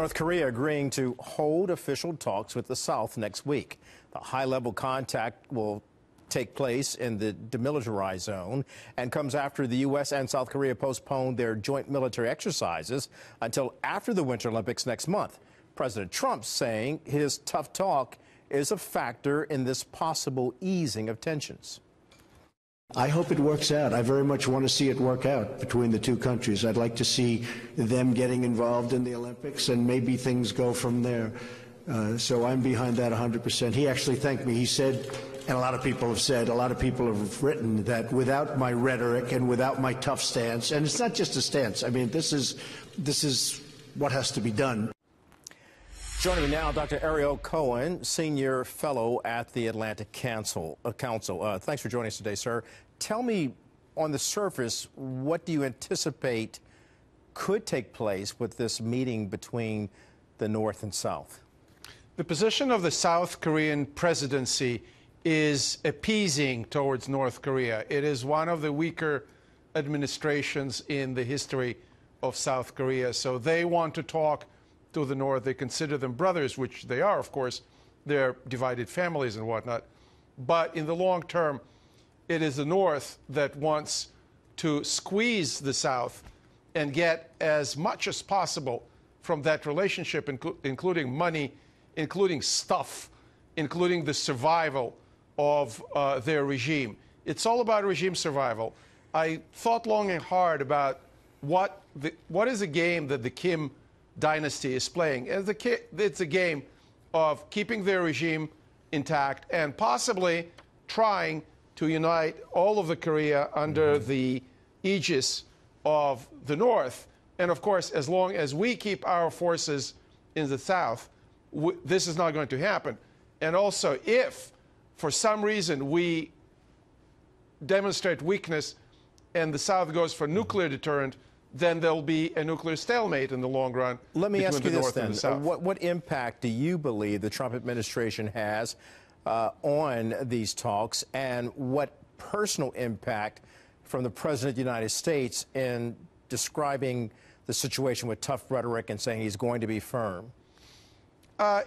North Korea agreeing to hold official talks with the South next week. The high-level contact will take place in the demilitarized zone and comes after the U.S. and South Korea postponed their joint military exercises until after the Winter Olympics next month. President Trump saying his tough talk is a factor in this possible easing of tensions. I hope it works out. I very much want to see it work out between the two countries. I'd like to see them getting involved in the Olympics, and maybe things go from there. So I'm behind that 100%. He actually thanked me. He said, and a lot of people have said, a lot of people have written that without my rhetoric and without my tough stance, and it's not just a stance. I mean, this is what has to be done. Joining me now, Dr. Ariel Cohen, Senior Fellow at the Atlantic Council. Thanks for joining us today, sir. Tell me, on the surface, what do you anticipate could take place with this meeting between the North and South? The position of the South Korean presidency is appeasing towards North Korea. It is one of the weaker administrations in the history of South Korea. So they want to talk to the North. They consider them brothers, which they are, of course. They're divided families and whatnot. But in the long term, it is the North that wants to squeeze the South and get as much as possible from that relationship, including money, including stuff, including the survival of their regime. It's all about regime survival. I thought long and hard about what is a game that the Kim dynasty is playing. It's a game of keeping their regime intact and possibly trying to unite all of the Korea under the aegis of the North. And of course, as long as we keep our forces in the South, this is not going to happen. And also, if for some reason we demonstrate weakness and the South goes for nuclear deterrent, then there'll be a nuclear stalemate in the long run. Let me ask you this then. The what impact do you believe the Trump administration has on these talks, and what personal impact from the President of the United States in describing the situation with tough rhetoric and saying he's going to be firm?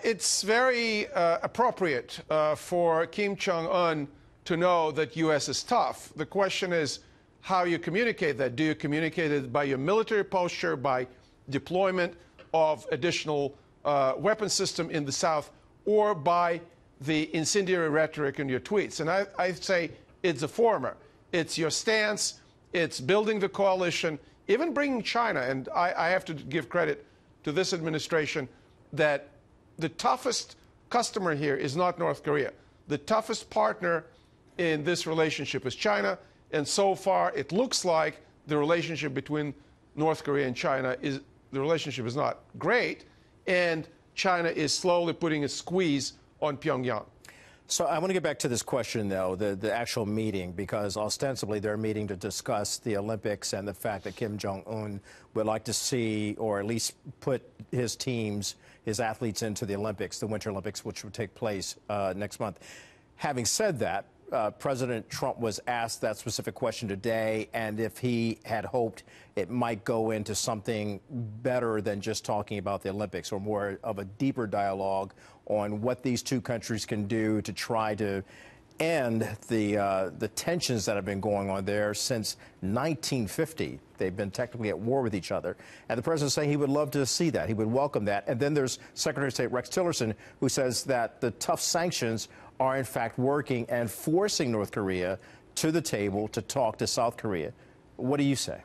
It's very appropriate for Kim Jong Un to know that U.S. is tough. The question is how you communicate that. Do you communicate it by your military posture, by deployment of additional weapon system in the South, or by the incendiary rhetoric in your tweets? And I say it's the former. It's your stance. It's building the coalition, even bringing China. And I have to give credit to this administration that the toughest customer here is not North Korea. The toughest partner in this relationship is China. And so far, it looks like the relationship between North Korea and China is not great, and China is slowly putting a squeeze on Pyongyang. So I want to get back to this question, though, the actual meeting, because ostensibly they're meeting to discuss the Olympics and the fact that Kim Jong Un would like to see, or at least put his teams, his athletes into the Olympics, the Winter Olympics, which would take place next month. Having said that, President Trump was asked that specific question today, and if he had hoped it might go into something better than just talking about the Olympics, or more of a deeper dialogue on what these two countries can do to try to end the tensions that have been going on there since 1950. They've been technically at war with each other. And the president's saying he would love to see that. He would welcome that. And then there's Secretary of State Rex Tillerson, who says that the tough sanctions are in fact working and forcing North Korea to the table to talk to South Korea. What do you say?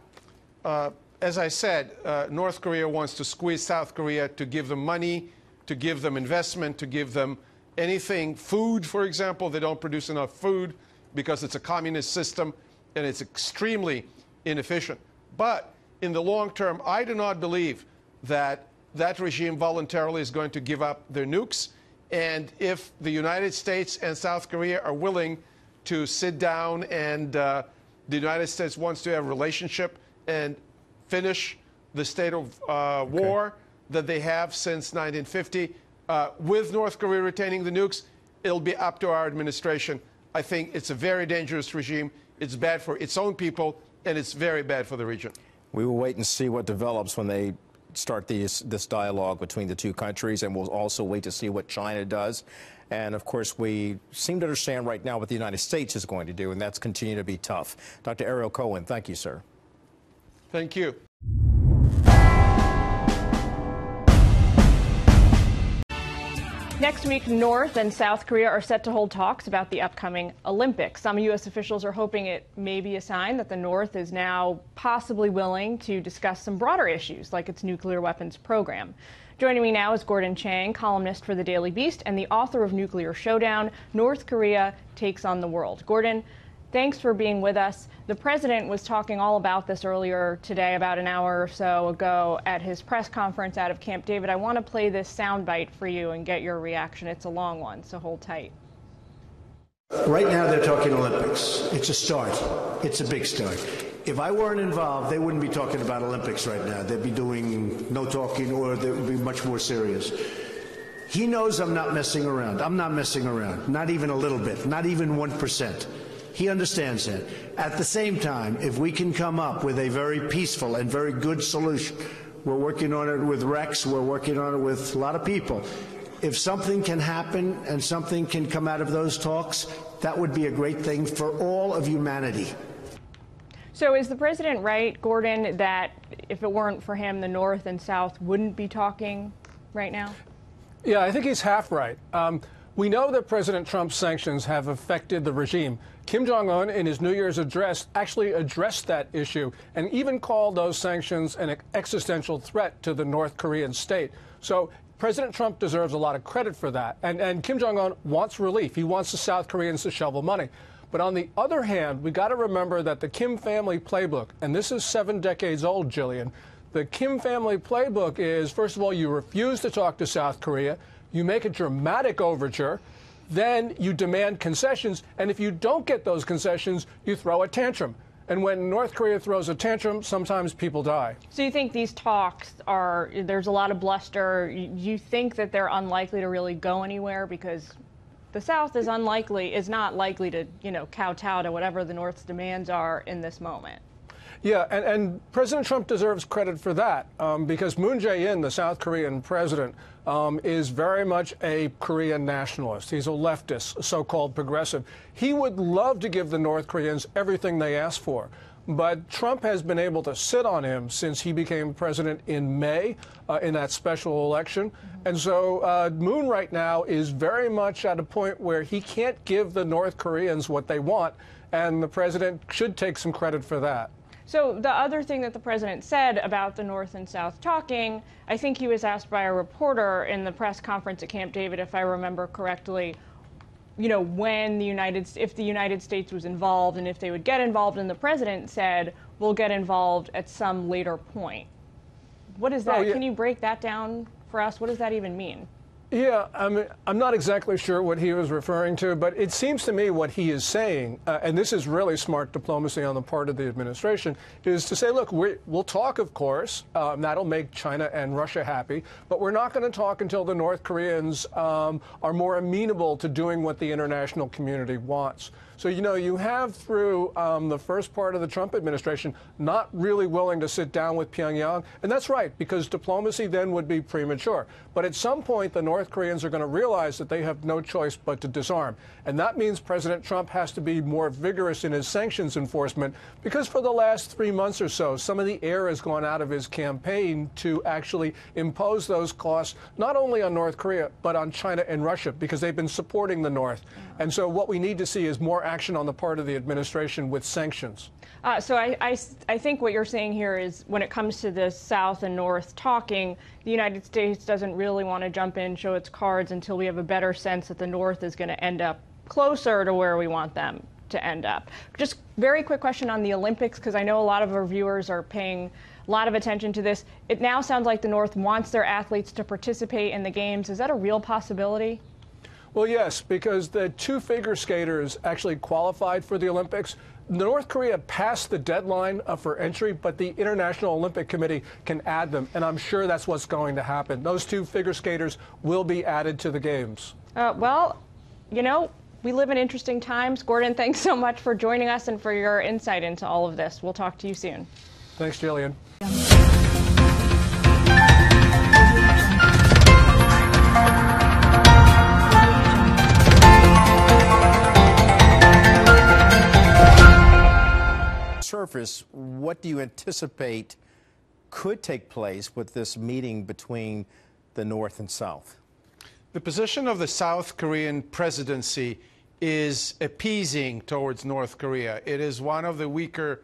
As I said, North Korea wants to squeeze South Korea to give them money, to give them investment, to give them anything. Food, for example. They don't produce enough food because it's a communist system and it's extremely inefficient. But in the long term, I do not believe that that regime voluntarily is going to give up their nukes. And if the United States and South Korea are willing to sit down and the United States wants to have a relationship and finish the state of war that they have since 1950, with North Korea retaining the nukes, it'll be up to our administration. I think it's a very dangerous regime. It's bad for its own people, and it's very bad for the region. We will wait and see what develops when they start this dialogue between the two countries, and we'll also wait to see what China does. And, of course, we seem to understand right now what the United States is going to do, and that's continue to be tough. Dr. Ariel Cohen, thank you, sir. Thank you. Next week, North and South Korea are set to hold talks about the upcoming Olympics. Some U.S. officials are hoping it may be a sign that the North is now possibly willing to discuss some broader issues, like its nuclear weapons program. Joining me now is Gordon Chang, columnist for The Daily Beast and the author of Nuclear Showdown, North Korea Takes on the World. Gordon, thanks for being with us. The president was talking all about this earlier today, about an hour or so ago at his press conference out of Camp David. I want to play this soundbite for you and get your reaction. It's a long one, so hold tight. Right now they're talking Olympics. It's a start. It's a big start. If I weren't involved, they wouldn't be talking about Olympics right now. They'd be doing no talking, or they would be much more serious. He knows I'm not messing around. I'm not messing around. Not even a little bit. Not even 1%. He understands that. At the same time, if we can come up with a very peaceful and very good solution, we're working on it with Rex, we're working on it with a lot of people. If something can happen and something can come out of those talks, that would be a great thing for all of humanity. So is the president right, Gordon, that if it weren't for him, the North and South wouldn't be talking right now? Yeah, I think he's half right. We know that President Trump's sanctions have affected the regime. Kim Jong Un, in his New Year's address, actually addressed that issue and even called those sanctions an existential threat to the North Korean state. So President Trump deserves a lot of credit for that. And Kim Jong Un wants relief. He wants the South Koreans to shovel money. But on the other hand, we got to remember that the Kim family playbook, and this is 7 decades old, Jillian, the Kim family playbook is, first of all, you refuse to talk to South Korea. You make a dramatic overture, then you demand concessions, and if you don't get those concessions, you throw a tantrum. And when North Korea throws a tantrum, sometimes people die. So you think these talks there's a lot of bluster. You think that they're unlikely to really go anywhere because the South is not likely to, kowtow to whatever the North's demands are in this moment. Yeah, and President Trump deserves credit for that because Moon Jae-in, the South Korean president, is very much a Korean nationalist. He's a leftist, so-called progressive. He would love to give the North Koreans everything they ask for. But Trump has been able to sit on him since he became president in May in that special election. And so Moon right now is very much at a point where he can't give the North Koreans what they want, and the president should take some credit for that. So the other thing that the president said about the North and South talking, I think he was asked by a reporter in the press conference at Camp David, if I remember correctly, when if the United States was involved and if they would get involved, and the president said, we'll get involved at some later point. What is that? Oh, yeah. Can you break that down for us? What does that even mean? Yeah, I'm not exactly sure what he was referring to, but it seems to me what he is saying, and this is really smart diplomacy on the part of the administration, is to say, look, we'll talk, of course. That'll make China and Russia happy, but we're not going to talk until the North Koreans are more amenable to doing what the international community wants. So, you have through the first part of the Trump administration not really willing to sit down with Pyongyang. And that's right, because diplomacy then would be premature. But at some point, the North Koreans are going to realize that they have no choice but to disarm. And that means President Trump has to be more vigorous in his sanctions enforcement, because for the last 3 months or so, some of the air has gone out of his campaign to actually impose those costs, not only on North Korea, but on China and Russia, because they've been supporting the North. And so what we need to see is more action on the part of the administration with sanctions. So I think what you're saying here is when it comes to the South and North talking, the United States doesn't really want to jump in, show its cards until we have a better sense that the North is going to end up closer to where we want them to end up. Just very quick question on the Olympics, because I know a lot of our viewers are paying a lot of attention to this. It now sounds like the North wants their athletes to participate in the games. Is that a real possibility? Well, yes, because the 2 figure skaters actually qualified for the Olympics. North Korea passed the deadline for entry, but the International Olympic Committee can add them, and I'm sure that's what's going to happen. Those 2 figure skaters will be added to the games. Well, we live in interesting times. Gordon, thanks so much for joining us and for your insight into all of this. We'll talk to you soon. Thanks, Jillian. surface, what do you anticipate could take place with this meeting between the North and South? The position of the South Korean presidency is appeasing towards North Korea. It is one of the weaker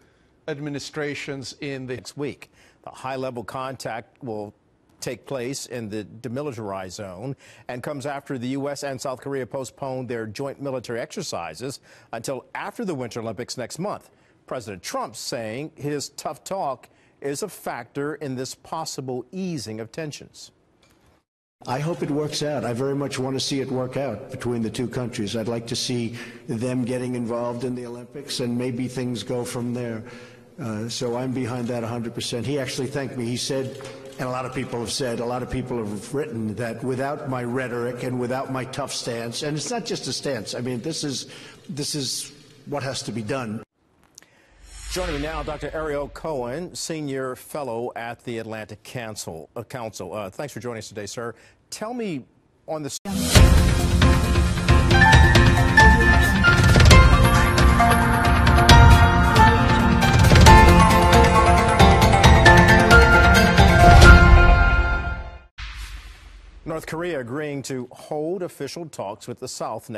administrations in the Next week, the high-level contact will take place in the demilitarized zone and comes after the U.S. and South Korea postponed their joint military exercises until after the Winter Olympics next month. President Trump saying his tough talk is a factor in this possible easing of tensions. I hope it works out. I very much want to see it work out between the two countries. I'd like to see them getting involved in the Olympics, and maybe things go from there. So I'm behind that 100%. He actually thanked me. He said, and a lot of people have said, a lot of people have written that without my rhetoric and without my tough stance, and it's not just a stance. I mean, this is what has to be done. Joining me now, Dr. Ariel Cohen, Senior Fellow at the Atlantic Council. Thanks for joining us today, sir. Tell me on the... North Korea agreeing to hold official talks with the South next